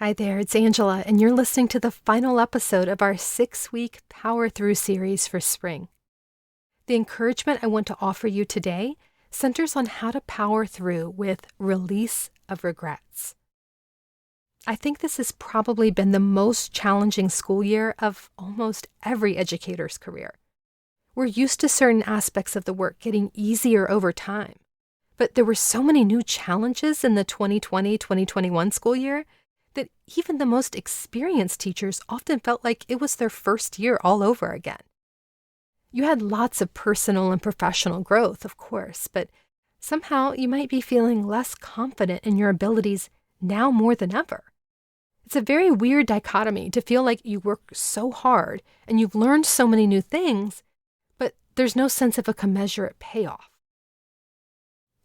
Hi there, it's Angela, and you're listening to the final episode of our 6-week Power Through series for spring. The encouragement I want to offer you today centers on how to power through with release of regrets. I think this has probably been the most challenging school year of almost every educator's career. We're used to certain aspects of the work getting easier over time, but there were so many new challenges in the 2020-2021 school year that even the most experienced teachers often felt like it was their first year all over again. You had lots of personal and professional growth, of course, but somehow you might be feeling less confident in your abilities now more than ever. It's a very weird dichotomy to feel like you work so hard and you've learned so many new things, but there's no sense of a commensurate payoff.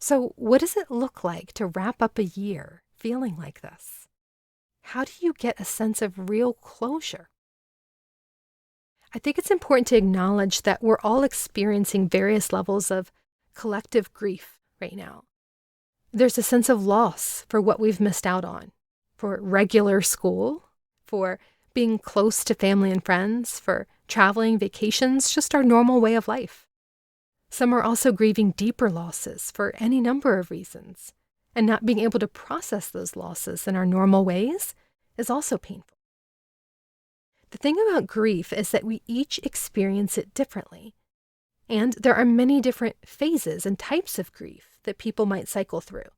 So what does it look like to wrap up a year feeling like this? How do you get a sense of real closure? I think it's important to acknowledge that we're all experiencing various levels of collective grief right now. There's a sense of loss for what we've missed out on, for regular school, for being close to family and friends, for traveling, vacations, just our normal way of life. Some are also grieving deeper losses for any number of reasons. And not being able to process those losses in our normal ways is also painful. The thing about grief is that we each experience it differently. And there are many different phases and types of grief that people might cycle through.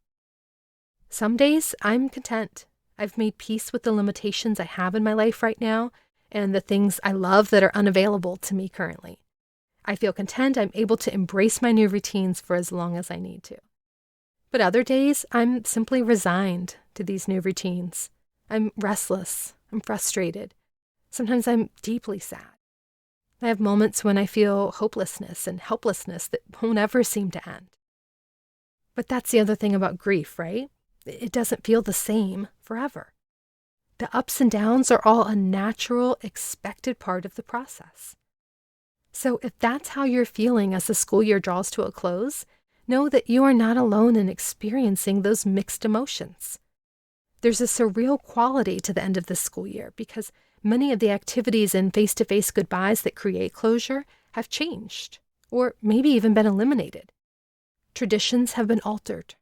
Some days I'm content. I've made peace with the limitations I have in my life right now and the things I love that are unavailable to me currently. I feel content I'm able to embrace my new routines for as long as I need to. But other days, I'm simply resigned to these new routines. I'm restless. I'm frustrated. Sometimes I'm deeply sad. I have moments when I feel hopelessness and helplessness that won't ever seem to end. But that's the other thing about grief, right? It doesn't feel the same forever. The ups and downs are all a natural, expected part of the process. So if that's how you're feeling as the school year draws to a close, know that you are not alone in experiencing those mixed emotions. There's a surreal quality to the end of this school year because many of the activities and face-to-face goodbyes that create closure have changed, or maybe even been eliminated. Traditions have been altered.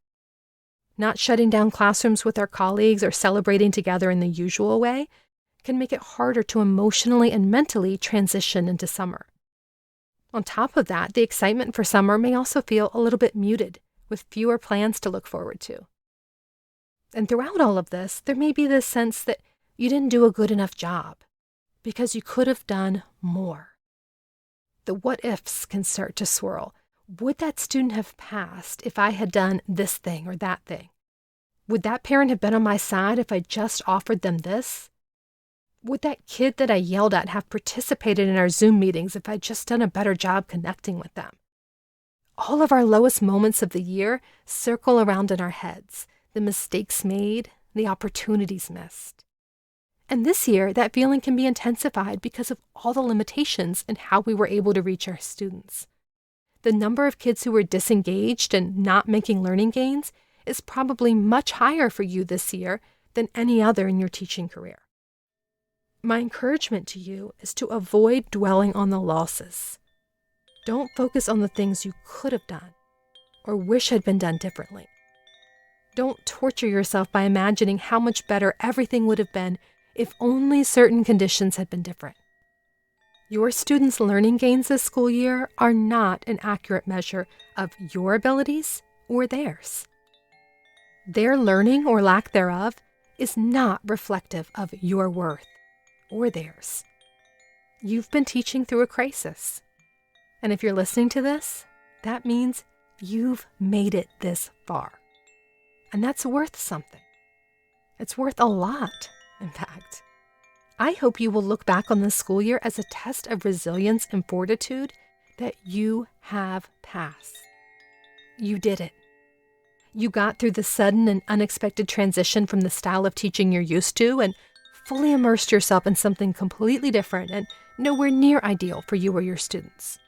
Not shutting down classrooms with our colleagues or celebrating together in the usual way can make it harder to emotionally and mentally transition into summer. On top of that, the excitement for summer may also feel a little bit muted, with fewer plans to look forward to. And throughout all of this, there may be this sense that you didn't do a good enough job, because you could have done more. The what-ifs can start to swirl. Would that student have passed if I had done this thing or that thing? Would that parent have been on my side if I just offered them this? Would that kid that I yelled at have participated in our Zoom meetings if I'd just done a better job connecting with them? All of our lowest moments of the year circle around in our heads, the mistakes made, the opportunities missed. And this year, that feeling can be intensified because of all the limitations in how we were able to reach our students. The number of kids who were disengaged and not making learning gains is probably much higher for you this year than any other in your teaching career. My encouragement to you is to avoid dwelling on the losses. Don't focus on the things you could have done or wish had been done differently. Don't torture yourself by imagining how much better everything would have been if only certain conditions had been different. Your students' learning gains this school year are not an accurate measure of your abilities or theirs. Their learning or lack thereof is not reflective of your worth or theirs. You've been teaching through a crisis. And if you're listening to this, that means you've made it this far. And that's worth something. It's worth a lot, in fact. I hope you will look back on this school year as a test of resilience and fortitude that you have passed. You did it. You got through the sudden and unexpected transition from the style of teaching you're used to and fully immersed yourself in something completely different and nowhere near ideal for you or your students.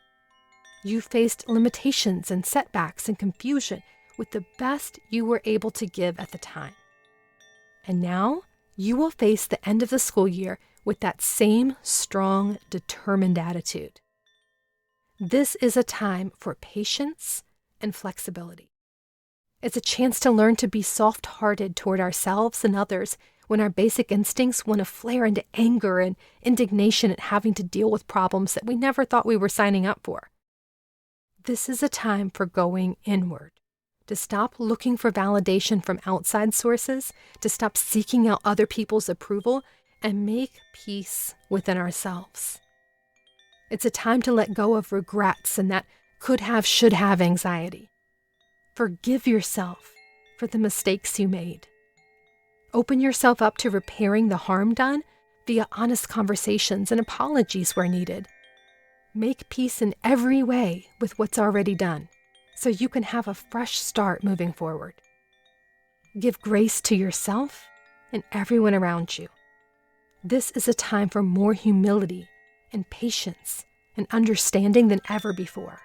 You faced limitations and setbacks and confusion with the best you were able to give at the time. And now you will face the end of the school year with that same strong, determined attitude. This is a time for patience and flexibility. It's a chance to learn to be soft-hearted toward ourselves and others when our basic instincts want to flare into anger and indignation at having to deal with problems that we never thought we were signing up for. This is a time for going inward, to stop looking for validation from outside sources, to stop seeking out other people's approval, and make peace within ourselves. It's a time to let go of regrets and that could have, should have anxiety. Forgive yourself for the mistakes you made. Open yourself up to repairing the harm done via honest conversations and apologies where needed. Make peace in every way with what's already done, so you can have a fresh start moving forward. Give grace to yourself and everyone around you. This is a time for more humility and patience and understanding than ever before.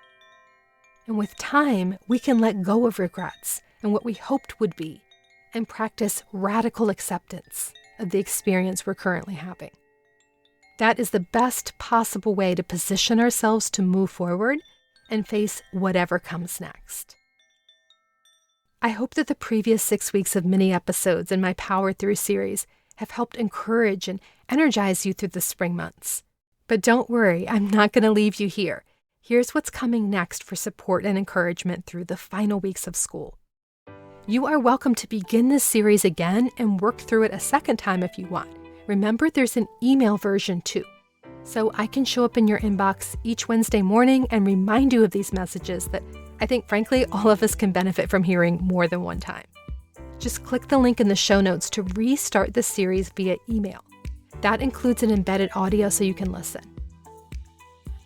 And with time, we can let go of regrets and what we hoped would be and practice radical acceptance of the experience we're currently having. That is the best possible way to position ourselves to move forward and face whatever comes next. I hope that the previous 6 weeks of mini episodes in my Power Through series have helped encourage and energize you through the spring months. But don't worry, I'm not going to leave you here. Here's what's coming next for support and encouragement through the final weeks of school. You are welcome to begin this series again and work through it a second time if you want. Remember, there's an email version too. So I can show up in your inbox each Wednesday morning and remind you of these messages that I think, frankly, all of us can benefit from hearing more than one time. Just click the link in the show notes to restart the series via email. That includes an embedded audio so you can listen.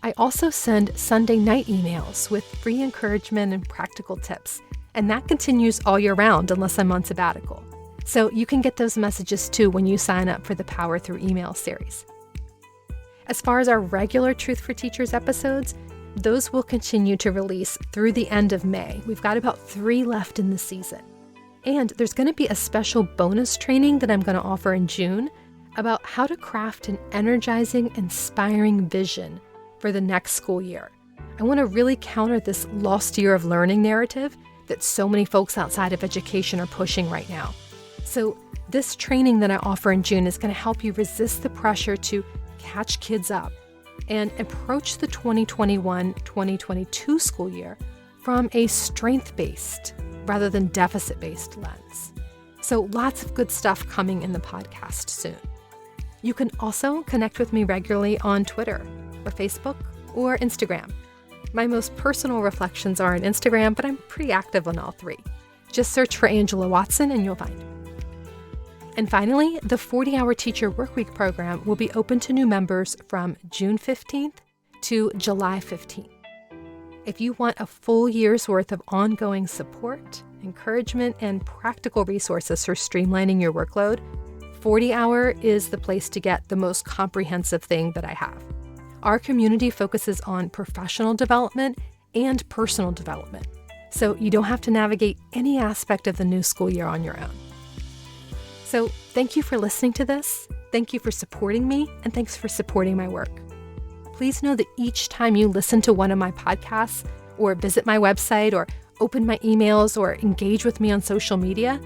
I also send Sunday night emails with free encouragement and practical tips, and that continues all year round unless I'm on sabbatical. So you can get those messages too when you sign up for the Power Through email series. As far as our regular Truth for Teachers episodes, those will continue to release through the end of May. We've got about 3 left in the season. And there's going to be a special bonus training that I'm going to offer in June about how to craft an energizing, inspiring vision for the next school year. I want to really counter this lost year of learning narrative that so many folks outside of education are pushing right now. So this training that I offer in June is going to help you resist the pressure to catch kids up and approach the 2021-2022 school year from a strength-based rather than deficit-based lens. So lots of good stuff coming in the podcast soon. You can also connect with me regularly on Twitter or Facebook or Instagram. My most personal reflections are on Instagram, but I'm pretty active on all 3. Just search for Angela Watson and you'll find me. And finally, the 40-Hour Teacher Workweek program will be open to new members from June 15th to July 15th. If you want a full year's worth of ongoing support, encouragement, and practical resources for streamlining your workload, 40-Hour is the place to get the most comprehensive thing that I have. Our community focuses on professional development and personal development, so you don't have to navigate any aspect of the new school year on your own. So thank you for listening to this, thank you for supporting me, and thanks for supporting my work. Please know that each time you listen to one of my podcasts, or visit my website, or open my emails, or engage with me on social media,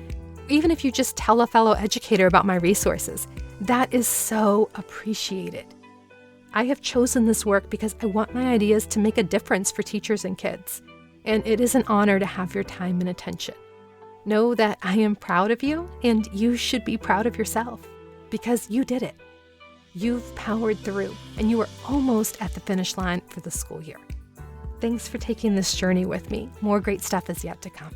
even if you just tell a fellow educator about my resources, that is so appreciated. I have chosen this work because I want my ideas to make a difference for teachers and kids, and it is an honor to have your time and attention. Know that I am proud of you, and you should be proud of yourself, because you did it. You've powered through, and you are almost at the finish line for the school year. Thanks for taking this journey with me. More great stuff is yet to come.